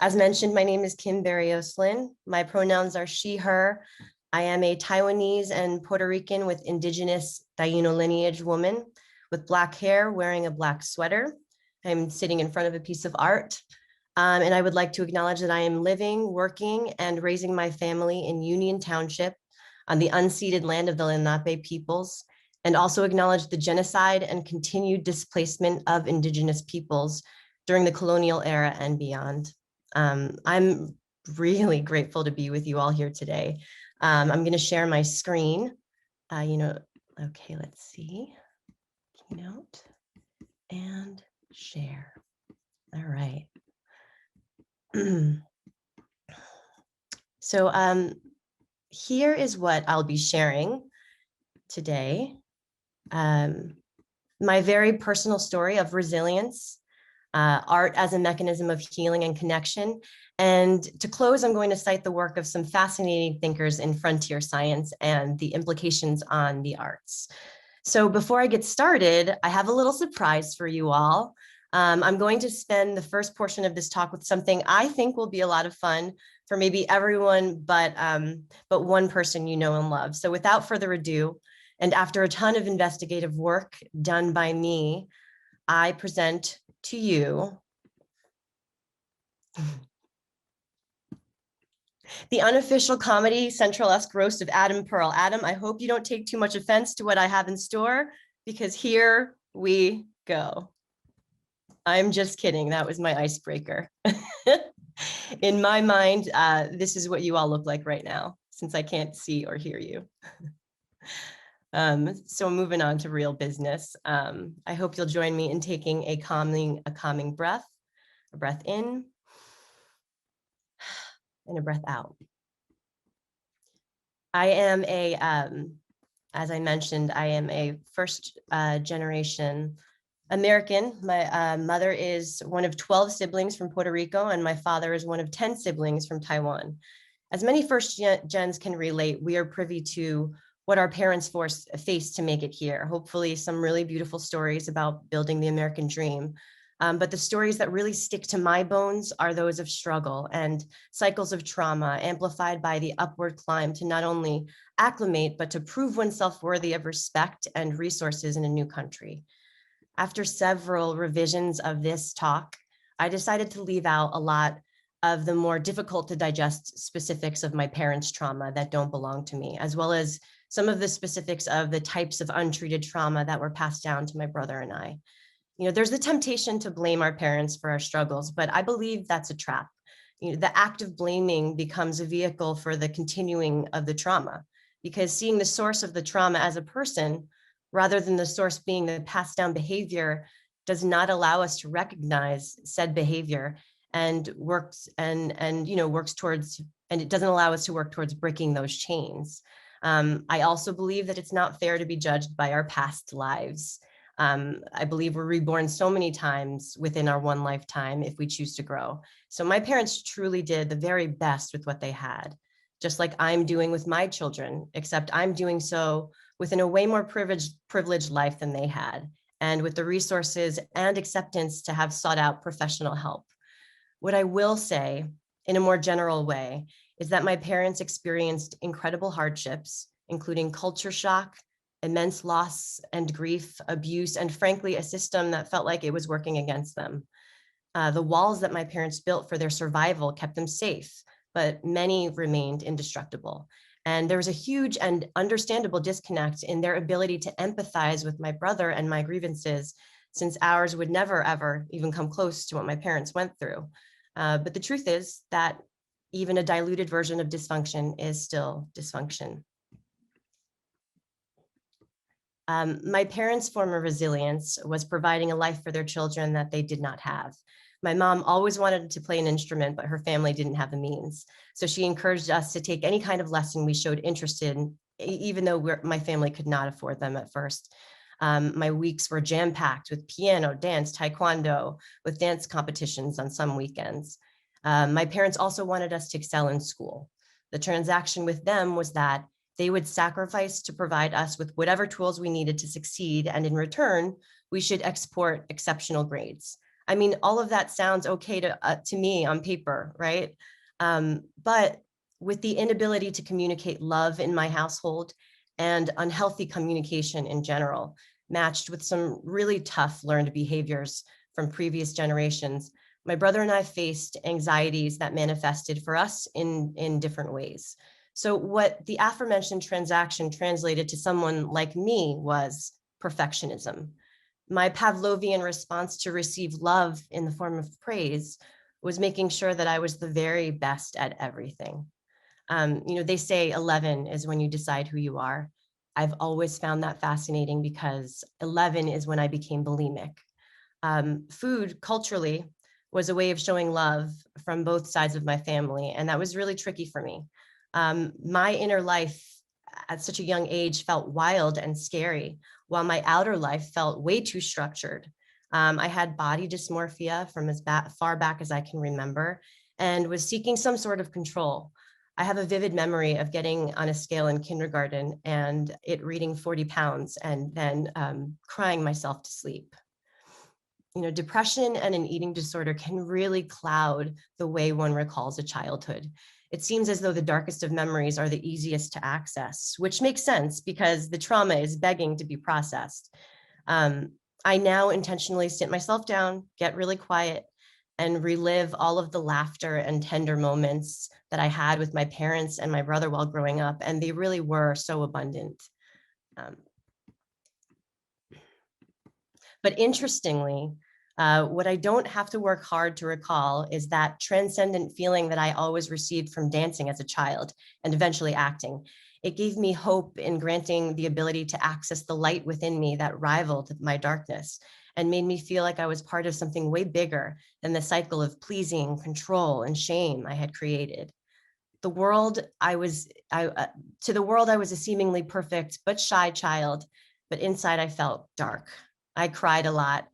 As mentioned, my name is Kim Berrios Lin. My pronouns are she, her. I am a Taiwanese and Puerto Rican with indigenous Taino lineage woman with black hair wearing a black sweater. I'm sitting in front of a piece of art. And I would like to acknowledge that I am living, working, and raising my family in Union Township on the unceded land of the Lenape peoples, and also acknowledge the genocide and continued displacement of indigenous peoples during the colonial era and beyond. I'm really grateful to be with you all here today. I'm going to share my screen. Okay, let's see. Keynote and share. All right. So here is what I'll be sharing today. My very personal story of resilience, art as a mechanism of healing and connection. And to close, I'm going to cite the work of some fascinating thinkers in frontier science and the implications on the arts. So before I get started, I have a little surprise for you all. I'm going to spend the first portion of this talk with something I think will be a lot of fun for maybe everyone, but one person you know and love. So without further ado, and after a ton of investigative work done by me, I present to you the unofficial Comedy Central-esque roast of Adam Pearl. Adam, I hope you don't take too much offense to what I have in store, because here we go. I'm just kidding. That was my icebreaker. In my mind, this is what you all look like right now, since I can't see or hear you. So moving on to real business. I hope you'll join me in taking a calming breath, a breath in and a breath out. I am as I mentioned, I am a first generation American. My mother is one of 12 siblings from Puerto Rico, and my father is one of 10 siblings from Taiwan. As many first gens can relate, we are privy to what our parents faced to make it here. Hopefully some really beautiful stories about building the American dream. But the stories that really stick to my bones are those of struggle and cycles of trauma, amplified by the upward climb to not only acclimate, but to prove oneself worthy of respect and resources in a new country. After several revisions of this talk, I decided to leave out a lot of the more difficult to digest specifics of my parents' trauma that don't belong to me, as well as some of the specifics of the types of untreated trauma that were passed down to my brother and I. You know, there's the temptation to blame our parents for our struggles, but I believe that's a trap. You know, the act of blaming becomes a vehicle for the continuing of the trauma, because seeing the source of the trauma as a person, rather than the source being the passed down behavior, does not allow us to recognize said behavior and works towards, and it doesn't allow us to work towards breaking those chains. I also believe that it's not fair to be judged by our past lives. I believe we're reborn so many times within our one lifetime if we choose to grow. So my parents truly did the very best with what they had, just like I'm doing with my children, except I'm doing so within a way more privileged life than they had, and with the resources and acceptance to have sought out professional help. What I will say in a more general way is that my parents experienced incredible hardships, including culture shock, immense loss and grief, abuse, and frankly, a system that felt like it was working against them. The walls that my parents built for their survival kept them safe, but many remained indestructible. And there was a huge and understandable disconnect in their ability to empathize with my brother and my grievances, since ours would never, ever even come close to what my parents went through. But the truth is that even a diluted version of dysfunction is still dysfunction. My parents' form of resilience was providing a life for their children that they did not have. My mom always wanted to play an instrument, but her family didn't have the means. So she encouraged us to take any kind of lesson we showed interest in, even though my family could not afford them at first. My weeks were jam-packed with piano, dance, taekwondo, with dance competitions on some weekends. My parents also wanted us to excel in school. The transaction with them was that they would sacrifice to provide us with whatever tools we needed to succeed, and in return, we should export exceptional grades. I mean, all of that sounds okay to me on paper, right? But with the inability to communicate love in my household and unhealthy communication in general, matched with some really tough learned behaviors from previous generations, my brother and I faced anxieties that manifested for us in different ways. So what the aforementioned transaction translated to someone like me was perfectionism. My Pavlovian response to receive love in the form of praise was making sure that I was the very best at everything. They say 11 is when you decide who you are. I've always found that fascinating because 11 is when I became bulimic. Food culturally was a way of showing love from both sides of my family, and that was really tricky for me. My inner life at such a young age felt wild and scary, while my outer life felt way too structured. I had body dysmorphia from as far back as I can remember and was seeking some sort of control. I have a vivid memory of getting on a scale in kindergarten and it reading 40 pounds and then crying myself to sleep. Depression and an eating disorder can really cloud the way one recalls a childhood. It seems as though the darkest of memories are the easiest to access, which makes sense because the trauma is begging to be processed. I now intentionally sit myself down, get really quiet, and relive all of the laughter and tender moments that I had with my parents and my brother while growing up, and they really were so abundant. But interestingly, what I don't have to work hard to recall is that transcendent feeling that I always received from dancing as a child and eventually acting. It gave me hope in granting the ability to access the light within me that rivaled my darkness and made me feel like I was part of something way bigger than the cycle of pleasing, control, and shame I had created. The world I was, to the world, I was a seemingly perfect but shy child, but inside I felt dark. I cried a lot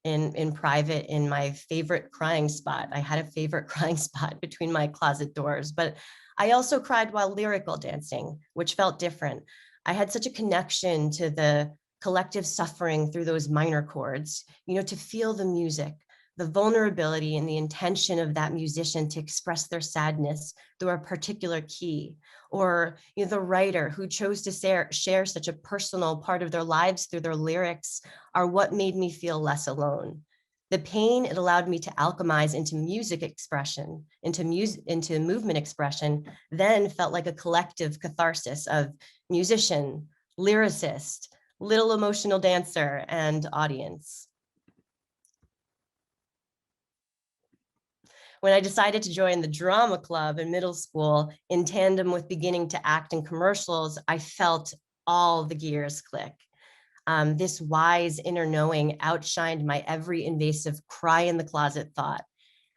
in private in my favorite crying spot. I had a favorite crying spot between my closet doors, but I also cried while lyrical dancing, which felt different. I had such a connection to the collective suffering through those minor chords, to feel the music, the vulnerability and the intention of that musician to express their sadness through a particular key, or the writer who chose to share such a personal part of their lives through their lyrics are what made me feel less alone. The pain it allowed me to alchemize into music expression, into movement expression, then felt like a collective catharsis of musician, lyricist, little emotional dancer, and audience. When I decided to join the drama club in middle school, in tandem with beginning to act in commercials, I felt all the gears click. This wise inner knowing outshined my every invasive cry in the closet thought.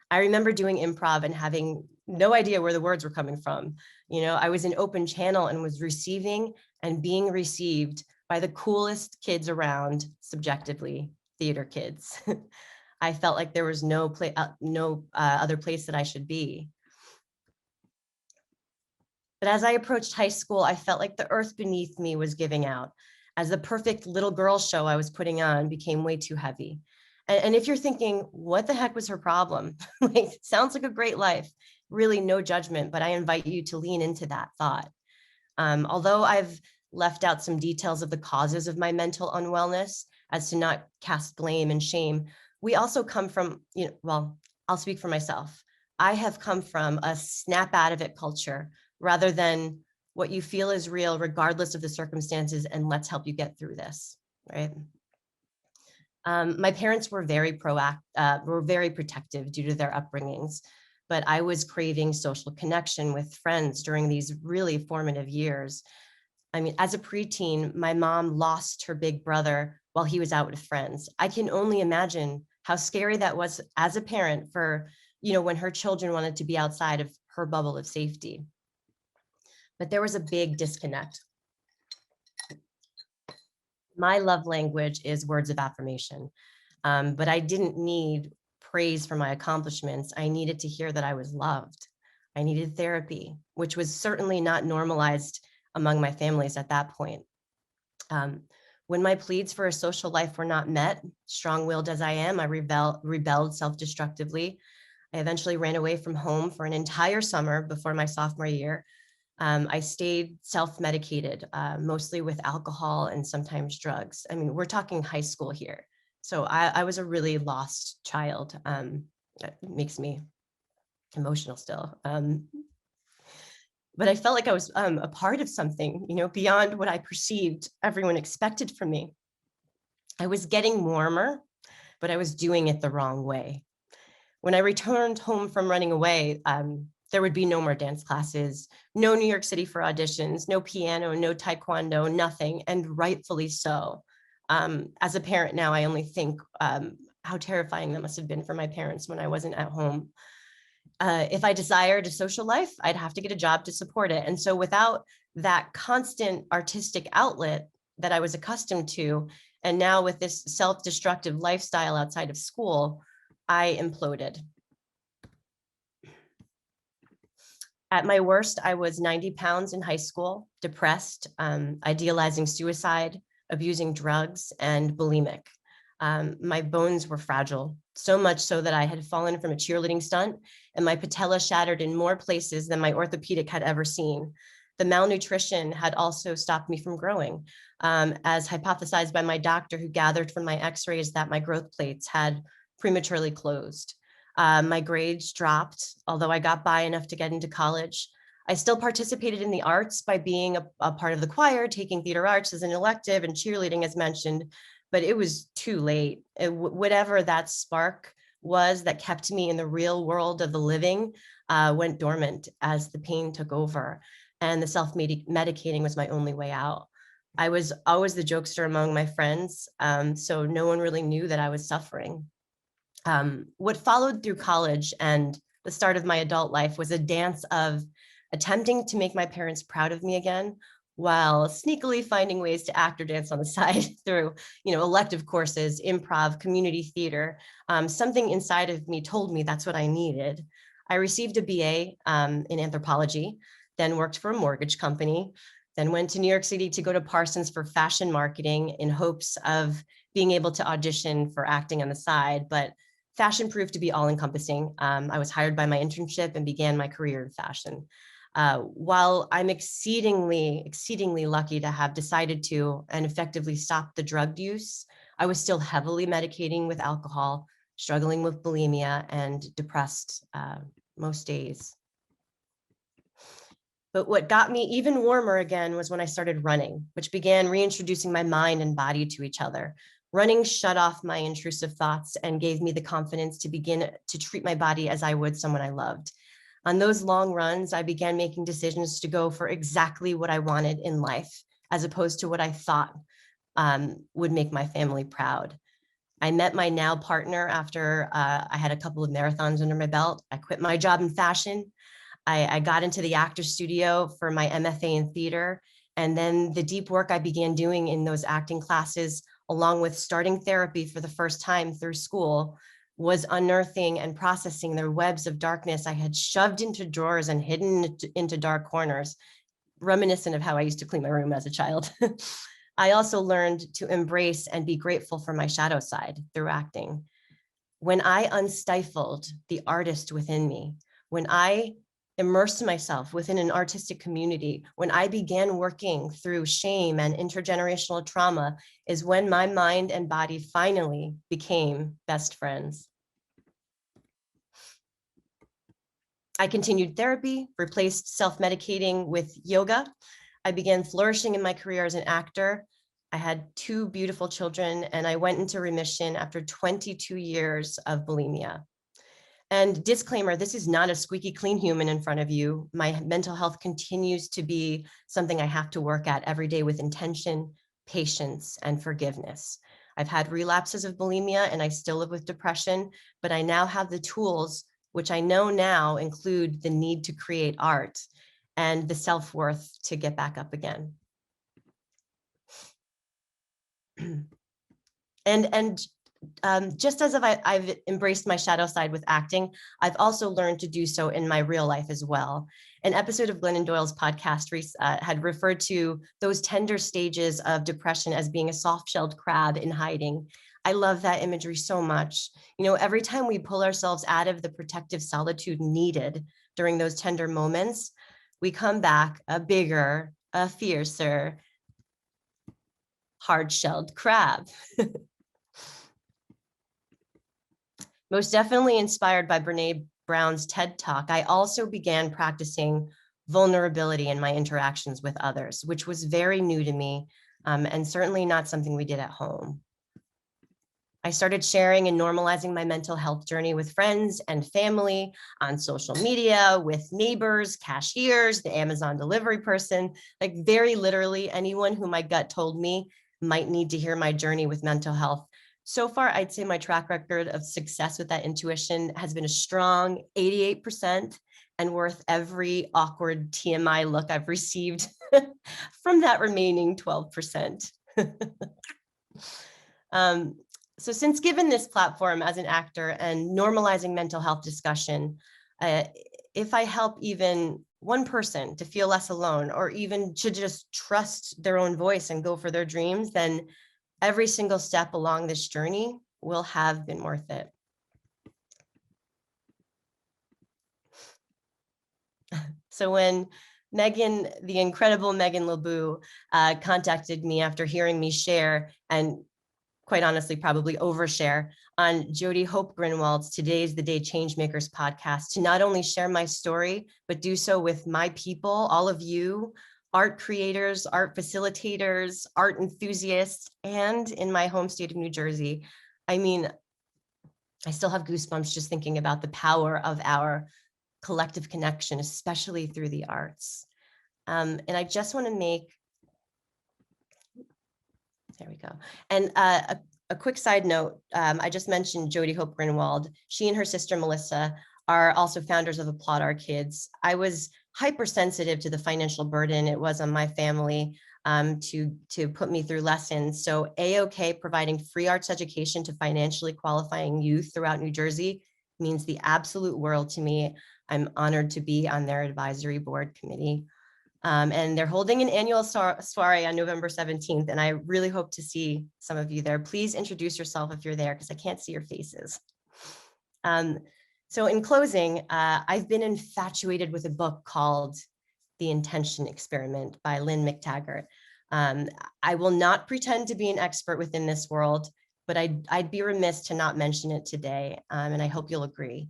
I remember doing improv and having no idea where the words were coming from. I was in open channel and was receiving and being received by the coolest kids around, subjectively, theater kids. I felt like there was no other place that I should be. But as I approached high school, I felt like the earth beneath me was giving out as the perfect little girl show I was putting on became way too heavy. And if you're thinking, what the heck was her problem? Like, sounds like a great life. Really, no judgment, but I invite you to lean into that thought. Although I've left out some details of the causes of my mental unwellness as to not cast blame and shame, we also come from, well, I'll speak for myself. I have come from a snap out of it culture rather than what you feel is real, regardless of the circumstances, and let's help you get through this, right? My parents were very protective due to their upbringings, but I was craving social connection with friends during these really formative years. I mean, as a preteen, my mom lost her big brother while he was out with friends. I can only imagine how scary that was as a parent for, when her children wanted to be outside of her bubble of safety. But there was a big disconnect. My love language is words of affirmation, but I didn't need praise for my accomplishments. I needed to hear that I was loved. I needed therapy, which was certainly not normalized among my families at that point. When my pleas for a social life were not met, strong-willed as I am, I rebelled self-destructively. I eventually ran away from home for an entire summer before my sophomore year. I stayed self-medicated, mostly with alcohol and sometimes drugs. I mean, we're talking high school here. So I was a really lost child. That makes me emotional still. But I felt like I was a part of something, beyond what I perceived everyone expected from me. I was getting warmer, but I was doing it the wrong way. When I returned home from running away, there would be no more dance classes, no New York City for auditions, no piano, no taekwondo, nothing, and rightfully so. As a parent now, I only think how terrifying that must have been for my parents when I wasn't at home. If I desired a social life, I'd have to get a job to support it. And so without that constant artistic outlet that I was accustomed to, and now with this self-destructive lifestyle outside of school, I imploded. At my worst, I was 90 pounds in high school, depressed, idealizing suicide, abusing drugs, and bulimic. My bones were fragile, so much so that I had fallen from a cheerleading stunt and my patella shattered in more places than my orthopedic had ever seen. The malnutrition had also stopped me from growing, as hypothesized by my doctor, who gathered from my x-rays that my growth plates had prematurely closed. My grades dropped, although I got by enough to get into college. I still participated in the arts by being a part of the choir, taking theater arts as an elective and cheerleading as mentioned, but it was too late. Whatever that spark was that kept me in the real world of the living went dormant as the pain took over, and the self-medicating was my only way out. I was always the jokester among my friends, so no one really knew that I was suffering. What followed through college and the start of my adult life was a dance of attempting to make my parents proud of me again, while sneakily finding ways to act or dance on the side through, elective courses, improv, community theater. Something inside of me told me that's what I needed. I received a BA in anthropology, then worked for a mortgage company, then went to New York City to go to Parsons for fashion marketing in hopes of being able to audition for acting on the side, but fashion proved to be all-encompassing. I was hired by my internship and began my career in fashion. While I'm exceedingly lucky to have decided to and effectively stop the drug use, I was still heavily medicating with alcohol, struggling with bulimia, and depressed most days. But what got me even warmer again was when I started running, which began reintroducing my mind and body to each other. Running shut off my intrusive thoughts and gave me the confidence to begin to treat my body as I would someone I loved. On those long runs, I began making decisions to go for exactly what I wanted in life, as opposed to what I thought would make my family proud. I met my now partner after I had a couple of marathons under my belt. I quit my job in fashion. I got into the actor studio for my MFA in theater. And then the deep work I began doing in those acting classes, along with starting therapy for the first time through school, was unearthing and processing the webs of darkness I had shoved into drawers and hidden into dark corners, reminiscent of how I used to clean my room as a child. I also learned to embrace and be grateful for my shadow side through acting. When I unstifled the artist within me, when I immersed myself within an artistic community, when I began working through shame and intergenerational trauma, is when my mind and body finally became best friends. I continued therapy, replaced self-medicating with yoga. I began flourishing in my career as an actor. I had 2 beautiful children, and I went into remission after 22 years of bulimia. And disclaimer, this is not a squeaky clean human in front of you. My mental health continues to be something I have to work at every day with intention, patience, and forgiveness. I've had relapses of bulimia and I still live with depression, but I now have the tools, which I know now include the need to create art and the self-worth to get back up again. And just as if I've embraced my shadow side with acting, I've also learned to do so in my real life as well. An episode of Glennon Doyle's podcast had referred to those tender stages of depression as being a soft-shelled crab in hiding. I love that imagery so much. You know, every time we pull ourselves out of the protective solitude needed during those tender moments, we come back a bigger, a fiercer, hard-shelled crab. Most definitely inspired by Brene Brown's TED Talk, I also began practicing vulnerability in my interactions with others, which was very new to me, and certainly not something we did at home. I started sharing and normalizing my mental health journey with friends and family on social media, with neighbors, cashiers, the Amazon delivery person, like very literally anyone who my gut told me might need to hear my journey with mental health. So far, I'd say my track record of success with that intuition has been a strong 88% and worth every awkward TMI look I've received from that remaining 12%. So since given this platform as an actor and normalizing mental health discussion, if I help even one person to feel less alone, or even to just trust their own voice and go for their dreams, then every single step along this journey will have been worth it. So when Megan, the incredible Megan LeBou, contacted me after hearing me share, and quite honestly, probably overshare, on Jody Hope Grinwald's Today's the Day Changemakers podcast to not only share my story, but do so with my people, all of you, art creators, art facilitators, art enthusiasts, and in my home state of New Jersey. I mean, I still have goosebumps just thinking about the power of our collective connection, especially through the arts. And I just want to make, there we go. And a quick side note, I just mentioned Jody Hope Grinwald. She and her sister Melissa are also founders of Applaud Our Kids. I was hypersensitive to the financial burden it was on my family to put me through lessons. So AOK providing free arts education to financially qualifying youth throughout New Jersey means the absolute world to me. I'm honored to be on their advisory board committee. And they're holding an annual soiree on November 17th, and I really hope to see some of you there. Please introduce yourself if you're there, because I can't see your faces. So in closing, I've been infatuated with a book called The Intention Experiment by Lynn McTaggart. I will not pretend to be an expert within this world, but I'd be remiss to not mention it today, and I hope you'll agree.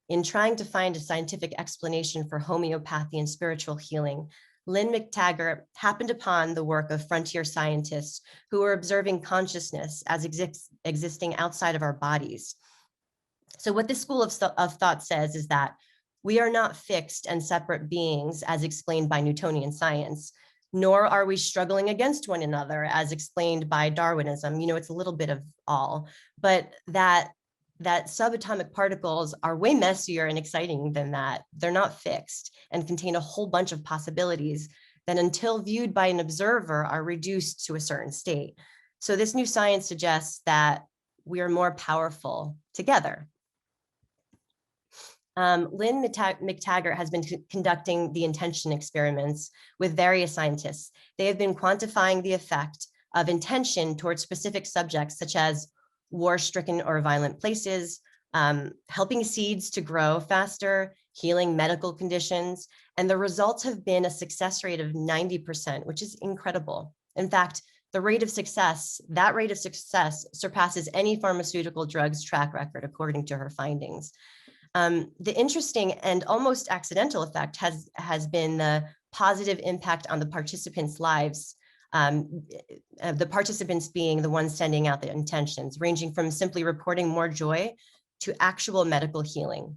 In trying to find a scientific explanation for homeopathy and spiritual healing, Lynn McTaggart happened upon the work of frontier scientists who were observing consciousness as existing outside of our bodies. So what this school of thought says is that we are not fixed and separate beings as explained by Newtonian science, nor are we struggling against one another as explained by Darwinism. You know, it's a little bit of all, but that subatomic particles are way messier and exciting than that. They're not fixed and contain a whole bunch of possibilities that, until viewed by an observer, are reduced to a certain state. So this new science suggests that we are more powerful together. Lynn McTaggart has been conducting the intention experiments with various scientists. They have been quantifying the effect of intention towards specific subjects, such as war-stricken or violent places, helping seeds to grow faster, healing medical conditions, and the results have been a success rate of 90%, which is incredible. In fact, that rate of success surpasses any pharmaceutical drug's track record, according to her findings. The interesting and almost accidental effect has been the positive impact on the participants' lives, the participants being the ones sending out the intentions, ranging from simply reporting more joy to actual medical healing.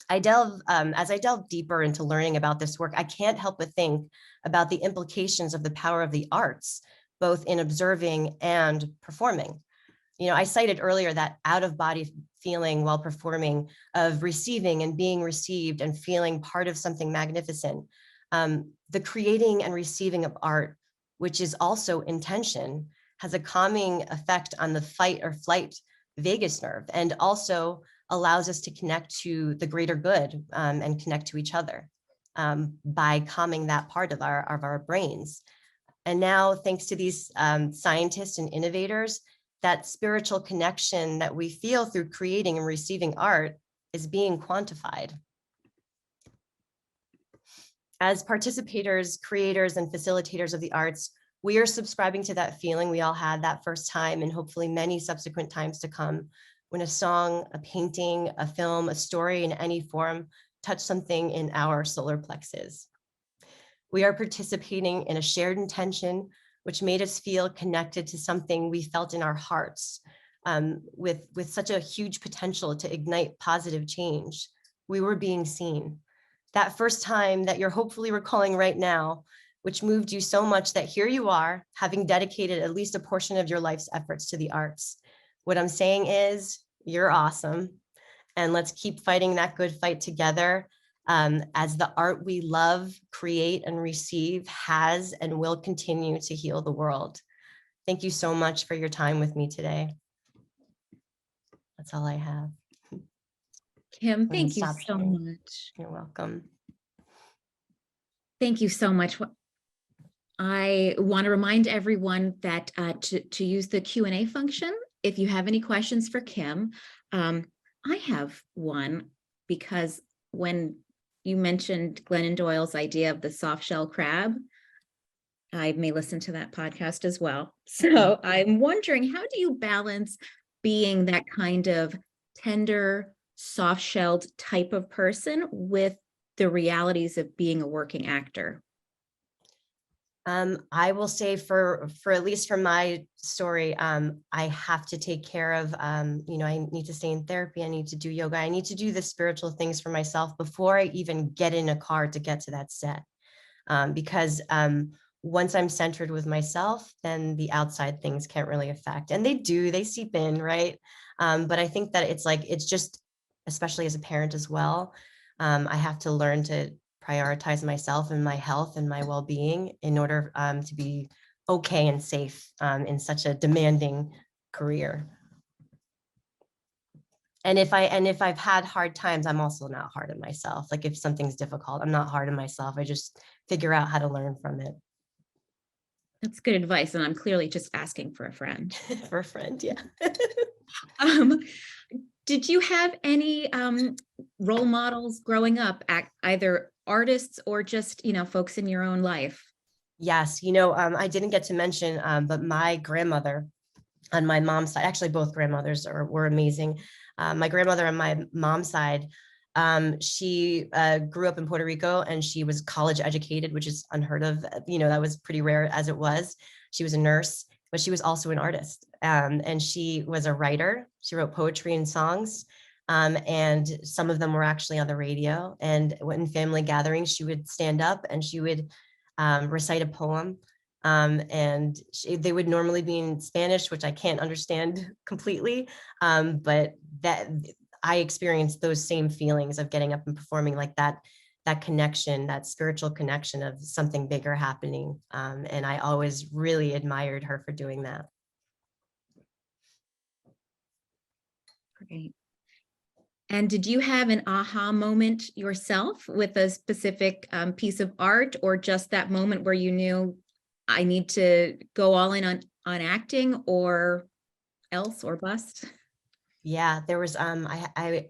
As I delve deeper into learning about this work, I can't help but think about the implications of the power of the arts, both in observing and performing. You know, I cited earlier that out-of-body feeling while performing, of receiving and being received and feeling part of something magnificent. The creating and receiving of art, which is also intention, has a calming effect on the fight or flight vagus nerve, and also allows us to connect to the greater good and connect to each other by calming that part of our brains. And now, thanks to these scientists and innovators, that spiritual connection that we feel through creating and receiving art is being quantified. As participators, creators, and facilitators of the arts, we are subscribing to that feeling we all had that first time, and hopefully many subsequent times to come, when a song, a painting, a film, a story in any form touched something in our solar plexus. We are participating in a shared intention, which made us feel connected to something we felt in our hearts, with such a huge potential to ignite positive change. We were being seen. That first time that you're hopefully recalling right now, which moved you so much that here you are, having dedicated at least a portion of your life's efforts to the arts. What I'm saying is, you're awesome. And let's keep fighting that good fight together, as the art we love, create, and receive has and will continue to heal the world. Thank you so much for your time with me today. That's all I have. Kim, thank you so much. You're welcome. Thank you so much. I want to remind everyone that to use the Q&A function if you have any questions for Kim. I have one, because when you mentioned Glennon Doyle's idea of the soft shell crab, I may listen to that podcast as well. So I'm wondering, how do you balance being that kind of tender, soft-shelled type of person with the realities of being a working actor? I will say for at least for my story, I have to take care of, I need to stay in therapy. I need to do yoga. I need to do the spiritual things for myself before I even get in a car to get to that set. Because once I'm centered with myself, then the outside things can't really affect. And they seep in, right? But I think that it's just, especially as a parent as well, I have to learn to prioritize myself and my health and my well-being in order to be okay and safe in such a demanding career. And if I've had hard times, I'm also not hard on myself. Like if something's difficult, I'm not hard on myself. I just figure out how to learn from it. That's good advice. And I'm clearly just asking for a friend. For a friend, yeah. Did you have any role models growing up, either artists or just, folks in your own life? Yes, I didn't get to mention, but my grandmother on my mom's side, actually both grandmothers were amazing. My grandmother on my mom's side, she grew up in Puerto Rico, and she was college educated, which is unheard of. That was pretty rare as it was. She was a nurse, but she was also an artist. And she was a writer. She wrote poetry and songs. And some of them were actually on the radio. And in family gatherings, she would stand up and she would recite a poem. And they would normally be in Spanish, which I can't understand completely. But that I experienced those same feelings of getting up and performing like that connection, that spiritual connection of something bigger happening. And I always really admired her for doing that. Great. And did you have an aha moment yourself with a specific piece of art, or just that moment where you knew I need to go all in on acting or else or bust? Yeah, there was, I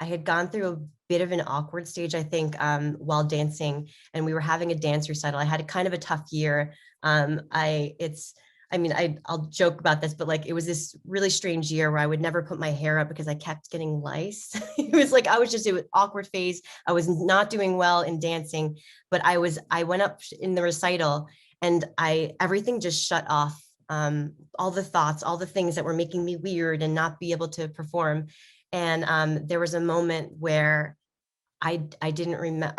had gone through a bit of an awkward stage, I think, while dancing, and we were having a dance recital. I had a kind of a tough year. I'll joke about this, but like, it was this really strange year where I would never put my hair up because I kept getting lice. It was like, it was an awkward phase. I was not doing well in dancing, but I went up in the recital and everything just shut off. All the thoughts, all the things that were making me weird and not be able to perform. And there was a moment where I didn't remember,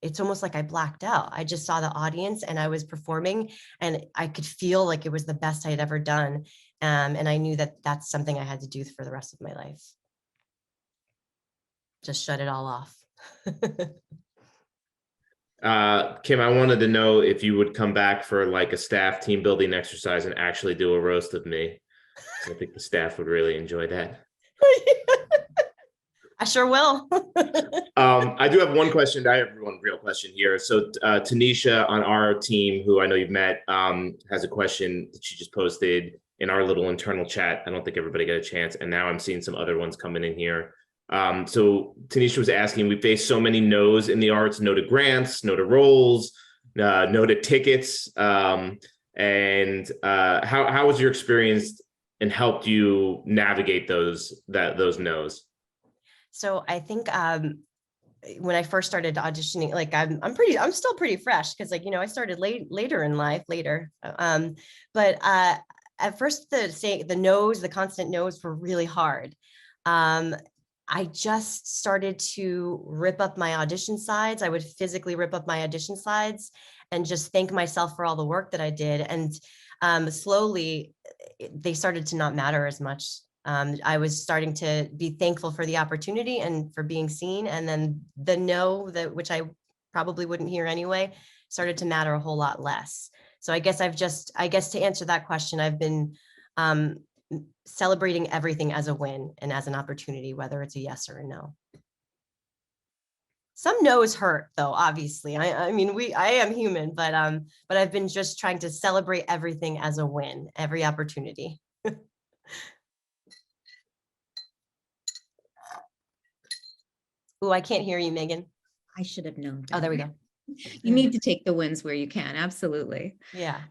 it's almost like I blacked out. I just saw the audience and I was performing and I could feel like it was the best I had ever done. And I knew that that's something I had to do for the rest of my life. Just shut it all off. Kim, I wanted to know if you would come back for like a staff team building exercise and actually do a roast of me. So I think the staff would really enjoy that. I sure will. I do have one question. I have one real question here. So Tanisha on our team, who I know you've met, has a question that she just posted in our little internal chat. I don't think everybody got a chance. And now I'm seeing some other ones coming in here. So Tanisha was asking, we face so many no's in the arts, no to grants, no to roles, no to tickets. And how was your experience and helped you navigate those no's? So I think when I first started auditioning, like I'm still pretty fresh because, like, I started later in life, but at first the constant no's were really hard. I just started to rip up my audition slides. I would physically rip up my audition slides and just thank myself for all the work that I did. And slowly they started to not matter as much. I was starting to be thankful for the opportunity and for being seen. And then the no, which I probably wouldn't hear anyway, started to matter a whole lot less. So I guess to answer that question, I've been celebrating everything as a win and as an opportunity, whether it's a yes or a no. Some no's hurt though, obviously. I am human, but I've been just trying to celebrate everything as a win, every opportunity. Oh, I can't hear you, Megan. I should have known Oh, there we better. go. You need to take the wins where you can. Absolutely. Yeah.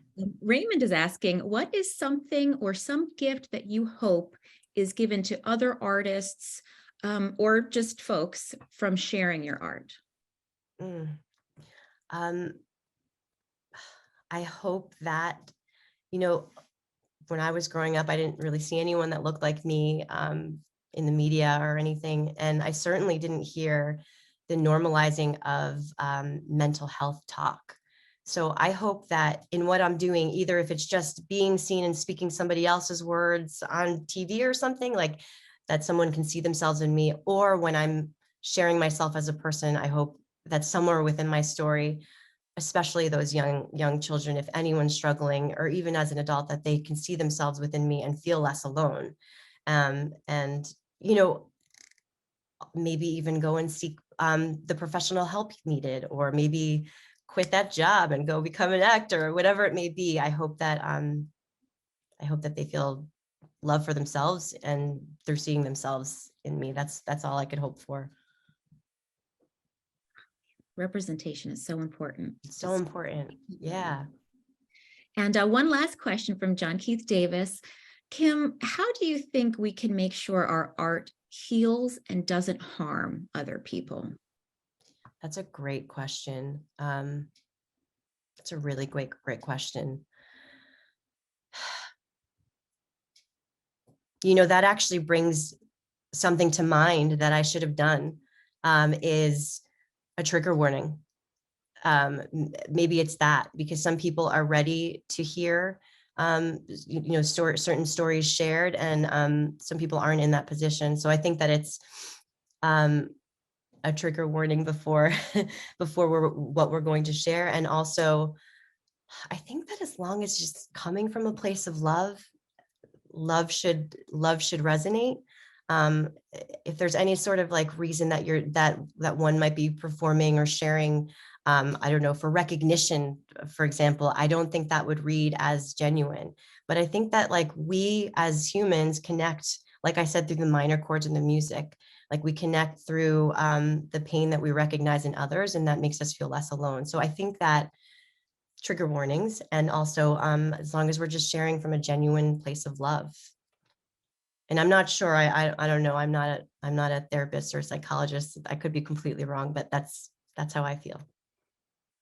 Raymond is asking, what is something or some gift that you hope is given to other artists or just folks from sharing your art? I hope that, when I was growing up, I didn't really see anyone that looked like me in the media or anything. And I certainly didn't hear the normalizing of mental health talk. So I hope that in what I'm doing, either if it's just being seen and speaking somebody else's words on TV or something, like that someone can see themselves in me, or when I'm sharing myself as a person, I hope that somewhere within my story, especially those young children, if anyone's struggling, or even as an adult, that they can see themselves within me and feel less alone. And, maybe even go and seek the professional help needed, or maybe quit that job and go become an actor, or whatever it may be. I hope that they feel love for themselves and they're seeing themselves in me. That's all I could hope for. Representation is so important. It's so important. Yeah. And one last question from John Keith Davis. Kim, how do you think we can make sure our art heals and doesn't harm other people? That's a great question. It's a really great question. That actually brings something to mind that I should have done, is a trigger warning. Maybe it's that, because some people are ready to hear certain stories shared, and some people aren't in that position. So I think that it's a trigger warning before what we're going to share. And also, I think that as long as just coming from a place of love should resonate. If there's any sort of like reason that that one might be performing or sharing, I don't know, for recognition, for example, I don't think that would read as genuine. But I think that, like, we as humans connect, like I said, through the minor chords in the music. Like, we connect through the pain that we recognize in others, and that makes us feel less alone. So I think that trigger warnings, and also as long as we're just sharing from a genuine place of love. And I'm not sure, I don't know, I'm not a therapist or a psychologist. I could be completely wrong, but that's how I feel.